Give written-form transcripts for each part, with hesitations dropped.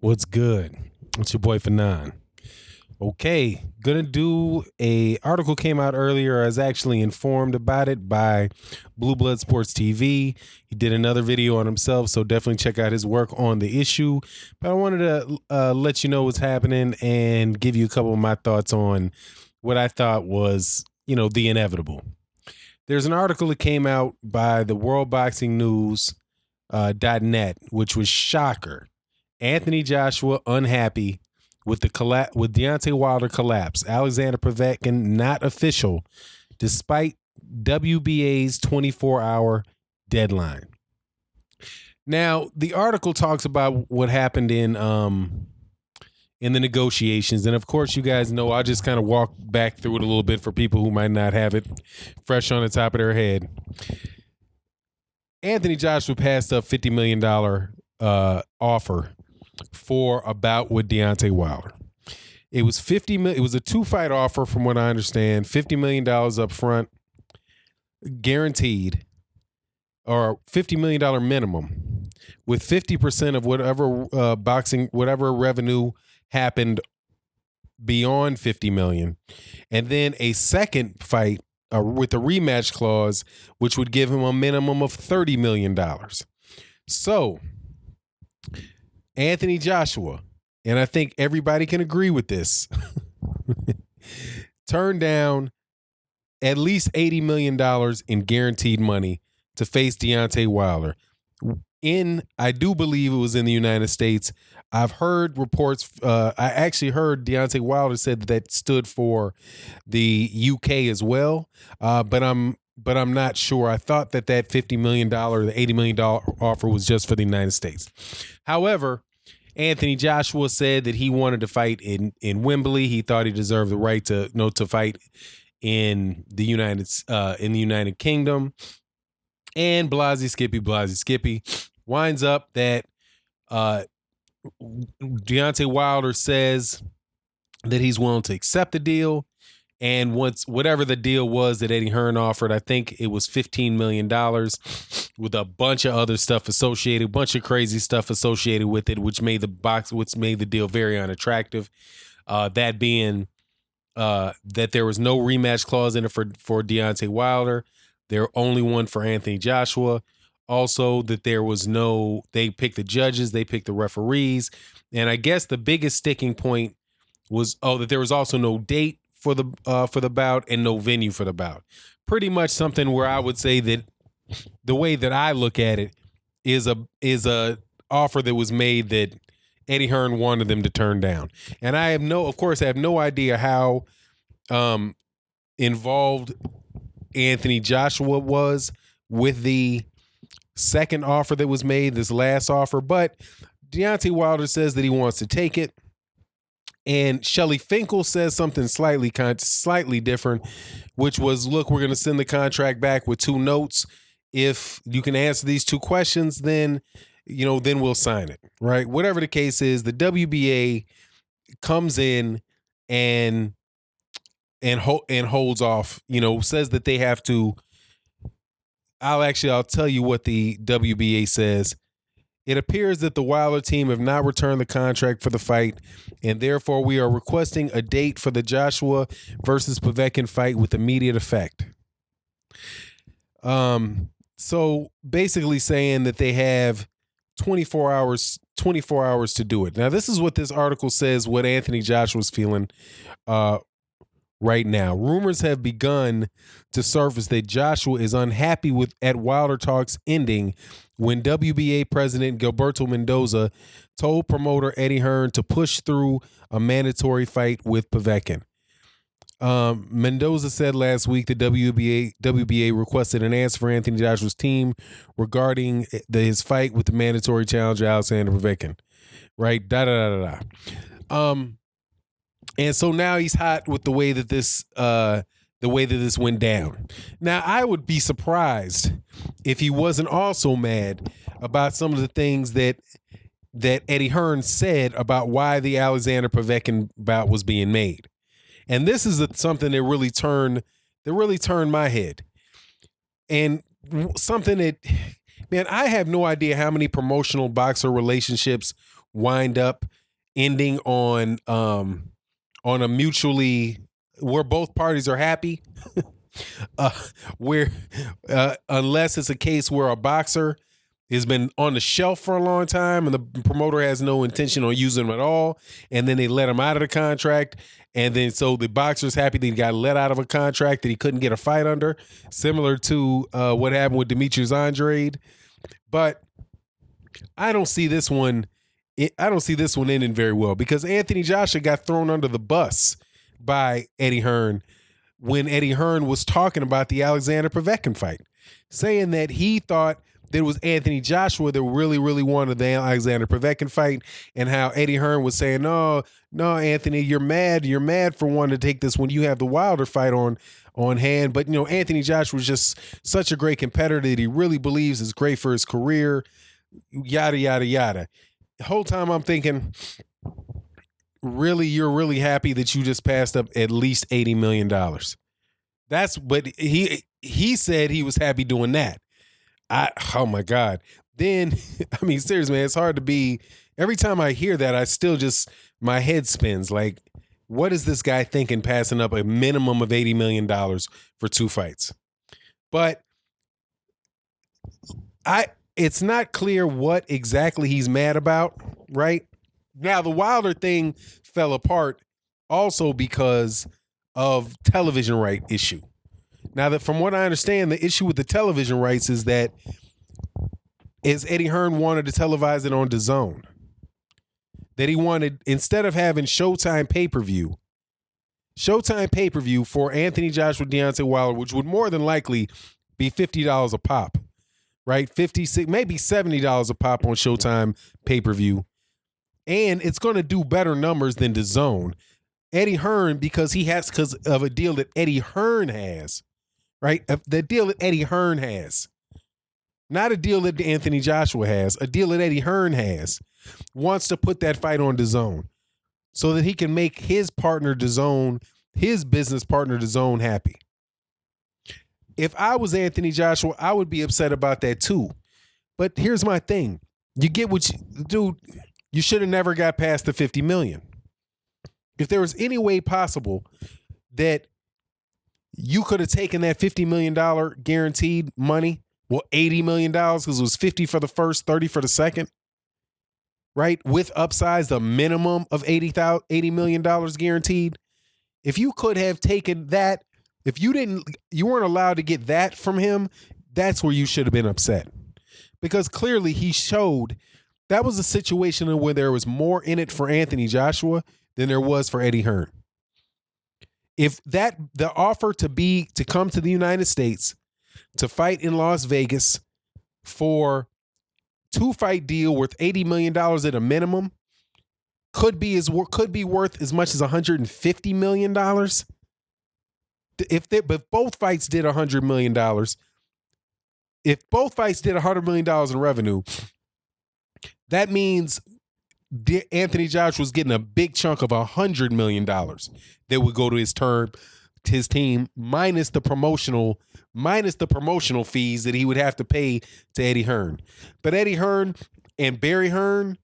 What's good? It's your boy Fanon. Okay, gonna do a article came out earlier. I was actually informed about it by Blue Blood Sports TV. He did another video on himself, so definitely check out his work on the issue. But I wanted to let you know what's happening and give you a couple of my thoughts on what I thought was, the inevitable. There's an article that came out by the World Boxing News .net, which was shocker. Anthony Joshua unhappy with the with Deontay Wilder collapse. Alexander Povetkin not official, despite WBA's 24-hour deadline. Now, the article talks about what happened in the negotiations, and of course, you guys know I'll just kind of walk back through it a little bit for people who might not have it fresh on the top of their head. Anthony Joshua passed up $50 million offer for a bout with Deontay Wilder. It was It was a 2-fight offer, from what I understand. $50 million up front, guaranteed, or $50 million minimum, with 50% of whatever revenue happened beyond $50 million, and then a second fight with a rematch clause, which would give him a minimum of $30 million. So, Anthony Joshua, and I think everybody can agree with this, turned down at least $80 million in guaranteed money to face Deontay Wilder. I do believe it was in the United States. I've heard reports. I actually heard Deontay Wilder said that stood for the UK as well. But I'm not sure. I thought that $50 million, the $80 million offer was just for the United States. However, Anthony Joshua said that he wanted to fight in Wembley. He thought he deserved the right to fight in the United Kingdom. And Blasey Skippy winds up that Deontay Wilder says that he's willing to accept the deal. And whatever the deal was that Eddie Hearn offered, I think it was $15 million with a bunch of other stuff associated, bunch of crazy stuff associated with it, which made the deal very unattractive. That being that there was no rematch clause in it for Deontay Wilder. There only one for Anthony Joshua. Also, that they picked the judges, they picked the referees. And I guess the biggest sticking point was, that there was also no date for the bout and no venue for the bout. Pretty much something where I would say that the way that I look at it is a offer that was made that Eddie Hearn wanted them to turn down. And I have no idea how involved Anthony Joshua was with the second offer that was made, this last offer, but Deontay Wilder says that he wants to take it. And Shelly Finkel says something slightly different, which was, look, we're going to send the contract back with 2 notes. If you can answer these 2 questions, then we'll sign it, right? Whatever the case is, the WBA comes in and holds off, says that they have to. I'll tell you what the WBA says. It appears that the Wilder team have not returned the contract for the fight, and therefore we are requesting a date for the Joshua versus Povetkin fight with immediate effect. So basically saying that they have 24 hours to do it. Now, this is what this article says, what Anthony Joshua's feeling right now. Rumors have begun to surface that Joshua is unhappy at Wilder talks ending when WBA president Gilberto Mendoza told promoter Eddie Hearn to push through a mandatory fight with Povetkin. Mendoza said last week the WBA requested an answer for Anthony Joshua's team regarding his fight with the mandatory challenger Alexander Povetkin. Right? And so now he's hot with the way that this went down. Now, I would be surprised if he wasn't also mad about some of the things that Eddie Hearn said about why the Alexander Povetkin bout was being made. And this is something that really turned my head. And something that, man, I have no idea how many promotional boxer relationships wind up ending on a mutually where both parties are happy. uh, where unless it's a case where a boxer has been on the shelf for a long time and the promoter has no intention on using him at all, and then they let him out of the contract, and then so the boxer's happy that he got let out of a contract that he couldn't get a fight under, similar to what happened with Demetrius Andrade. But I don't see this one. I don't see this one ending very well because Anthony Joshua got thrown under the bus by Eddie Hearn when Eddie Hearn was talking about the Alexander Povetkin fight, saying that he thought that it was Anthony Joshua that really, really wanted the Alexander Povetkin fight, and how Eddie Hearn was saying, no, Anthony, you're mad for wanting to take this when you have the Wilder fight on hand. But, Anthony Joshua was just such a great competitor that he really believes is great for his career, yada, yada, yada. The whole time I'm thinking, really, you're really happy that you just passed up at least $80 million. But he said he was happy doing that. Oh my God. Then, I mean, seriously, man, it's hard to be, every time I hear that, I still just, my head spins. Like, what is this guy thinking passing up a minimum of $80 million for 2 fights? But it's not clear what exactly he's mad about, right? Now, the Wilder thing fell apart also because of television right issue. Now, that from what I understand, the issue with the television rights is Eddie Hearn wanted to televise it on DAZN. That he wanted, instead of having Showtime pay-per-view for Anthony Joshua, Deontay Wilder, which would more than likely be $50 a pop, right? $56, maybe $70 a pop on Showtime pay-per-view. And it's going to do better numbers than DAZN. Eddie Hearn, because of a deal that Eddie Hearn has, right? The deal that Eddie Hearn has. Not a deal that Anthony Joshua has, a deal that Eddie Hearn has, wants to put that fight on DAZN so that he can make his partner DAZN, his business partner DAZN, happy. If I was Anthony Joshua, I would be upset about that too. But here's my thing. You get what you should have never got past the $50 million. If there was any way possible that you could have taken that $50 million guaranteed money, well, $80 million because it was 50 for the first, 30 for the second, right? With upsides, the minimum of $80 million guaranteed. If you could have taken that, if you weren't allowed to get that from him, that's where you should have been upset. Because clearly he showed that was a situation where there was more in it for Anthony Joshua than there was for Eddie Hearn. If the offer to come to the United States to fight in Las Vegas for 2-fight deal worth $80 million at a minimum could be worth as much as $150 million. But both fights did $100 million. If both fights did $100 million in revenue, that means Anthony Joshua was getting a big chunk of $100 million that would go to his team minus the promotional fees that he would have to pay to Eddie Hearn. But Eddie Hearn and Barry Hearn,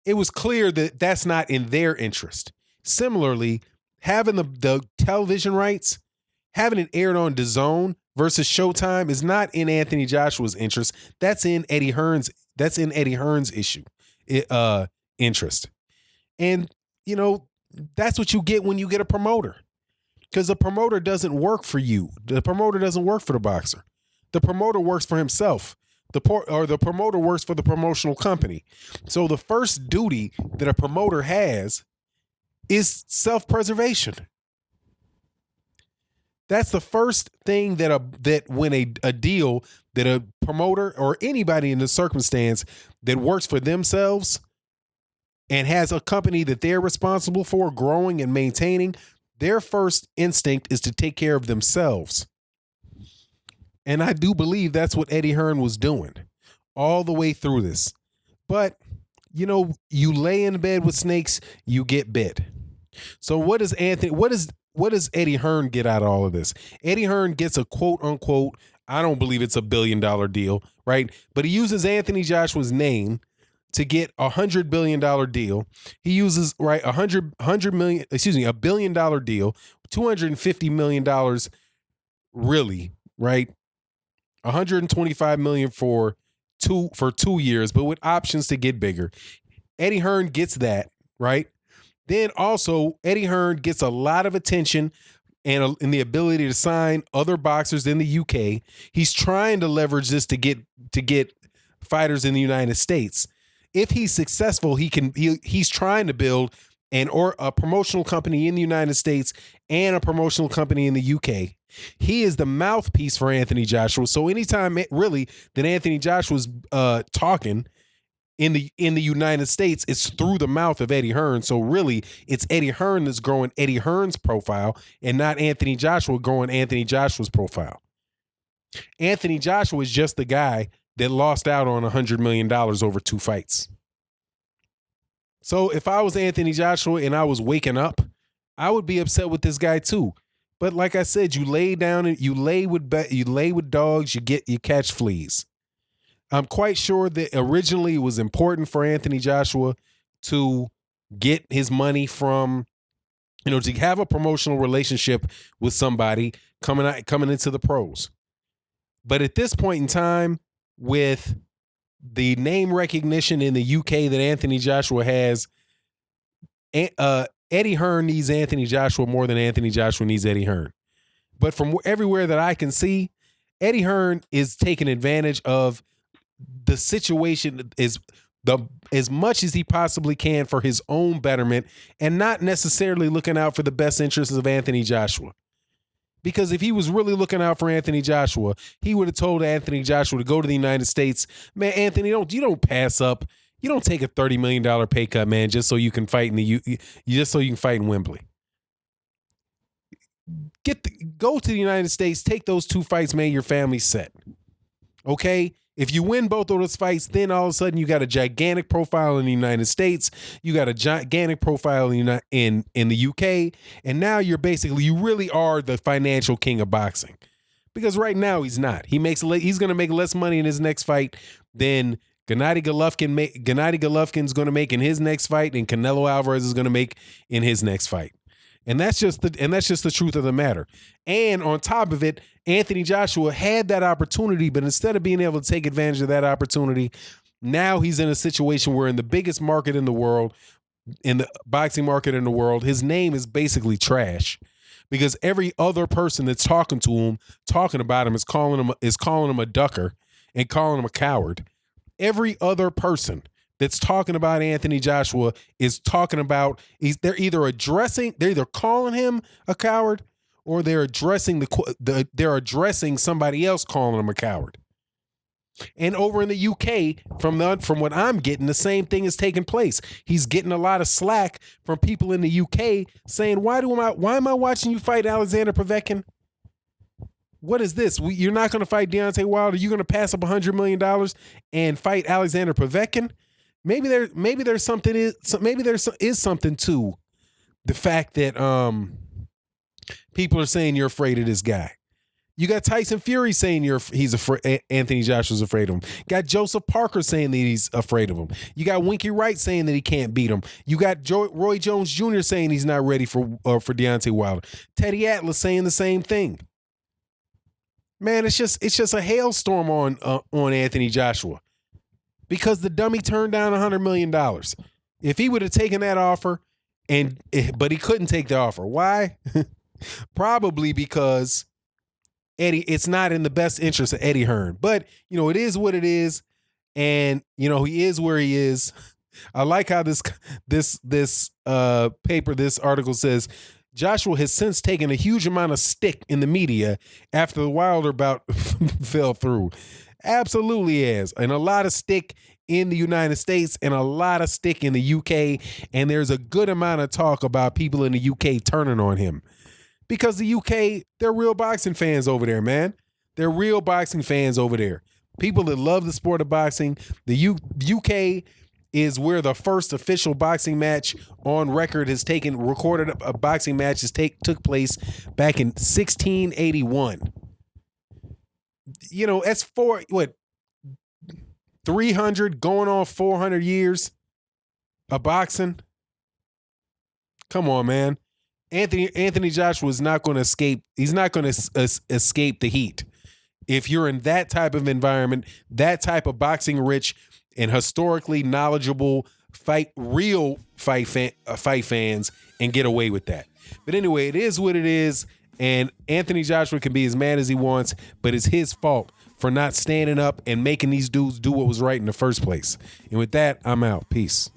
it was clear that that's not in their interest. Similarly, having the television rights, having it aired on DAZN versus Showtime is not in Anthony Joshua's interest. That's in Eddie Hearn's. That's in Eddie Hearn's interest. And that's what you get when you get a promoter. Because the promoter doesn't work for you. The promoter doesn't work for the boxer. The promoter works for himself. The promoter works for the promotional company. So the first duty that a promoter has is self-preservation. That's the first thing that when a deal that a promoter or anybody in the circumstance that works for themselves and has a company that they're responsible for growing and maintaining, their first instinct is to take care of themselves. And I do believe that's what Eddie Hearn was doing all the way through this. But, you lay in bed with snakes, you get bit. So what does Eddie Hearn get out of all of this? Eddie Hearn gets a quote unquote, I don't believe it's $1 billion deal, right? But he uses Anthony Joshua's name to get $100 billion deal. He uses $1 billion deal, $250 million really, right? $125 million for 2 years, but with options to get bigger. Eddie Hearn gets that, right? Then also Eddie Hearn gets a lot of attention and the ability to sign other boxers in the UK. He's trying to leverage this to get fighters in the United States. If he's successful, he's trying to build a promotional company in the United States and a promotional company in the UK. He is the mouthpiece for Anthony Joshua. So anytime really that Anthony Joshua's talking in the United States, it's through the mouth of Eddie Hearn. So really, it's Eddie Hearn that's growing Eddie Hearn's profile and not Anthony Joshua growing Anthony Joshua's profile. Anthony Joshua is just the guy that lost out on $100 million over 2 fights. So if I was Anthony Joshua and I was waking up, I would be upset with this guy too. But like I said, you lay down and you lay with dogs, you catch fleas. I'm quite sure that originally it was important for Anthony Joshua to get his money from, to have a promotional relationship with somebody coming into the pros. But at this point in time, with the name recognition in the UK that Anthony Joshua has, Eddie Hearn needs Anthony Joshua more than Anthony Joshua needs Eddie Hearn. But from everywhere that I can see, Eddie Hearn is taking advantage of the situation as much as he possibly can for his own betterment and not necessarily looking out for the best interests of Anthony Joshua. Because if he was really looking out for Anthony Joshua, he would have told Anthony Joshua to go to the United States. Man, Anthony, you don't pass up. You don't take a $30 million pay cut, man, just so you can fight in Wembley. Go to the United States, take those 2 fights, man, your family's set. Okay? If you win both of those fights, then all of a sudden you got a gigantic profile in the United States. You got a gigantic profile in the UK. And now you really are the financial king of boxing. Because right now he's not. He's going to make less money in his next fight than Gennady Golovkin's going to make in his next fight, and Canelo Alvarez is going to make in his next fight. And that's just the truth of the matter. And on top of it, Anthony Joshua had that opportunity, but instead of being able to take advantage of that opportunity, now he's in a situation where in the biggest market in the world, in the boxing market in the world, his name is basically trash. Because every other person that's talking about him is calling him a ducker and calling him a coward. Every other person that's talking about Anthony Joshua is talking about they're either calling him a coward or they're addressing somebody else calling him a coward. And over in the UK, from what I'm getting, the same thing is taking place. He's getting a lot of slack from people in the UK saying, why am I watching you fight Alexander Povetkin? What is this? You're not going to fight Deontay Wilder. You're going to pass up $100 million and fight Alexander Povetkin? Maybe there's something to the fact that people are saying you're afraid of this guy. You got Tyson Fury saying he's afraid. Anthony Joshua's afraid of him. Got Joseph Parker saying that he's afraid of him. You got Winky Wright saying that he can't beat him. You got Roy Jones Jr. saying he's not ready for Deontay Wilder. Teddy Atlas saying the same thing. Man, it's just a hailstorm on Anthony Joshua because the dummy turned down $100 million. If he would have taken that offer, but he couldn't take the offer. Why? Probably because it's not in the best interest of Eddie Hearn. But, it is what it is. And, he is where he is. I like how this article says, Joshua has since taken a huge amount of stick in the media after the Wilder bout fell through. Absolutely has. And a lot of stick in the United States and a lot of stick in the UK. And there's a good amount of talk about people in the UK turning on him. Because the UK, they're real boxing fans over there, man. They're real boxing fans over there. People that love the sport of boxing. The UK is where the first official boxing match on record recorded a boxing match took place back in 1681. As for 300 going on 400 years of boxing. Come on, man. Anthony Joshua is not going to escape. He's not going to escape the heat. If you're in that type of environment, that type of boxing rich and historically knowledgeable real fight fans, and get away with that. But anyway, it is what it is. And Anthony Joshua can be as mad as he wants, but it's his fault for not standing up and making these dudes do what was right in the first place. And with that, I'm out. Peace.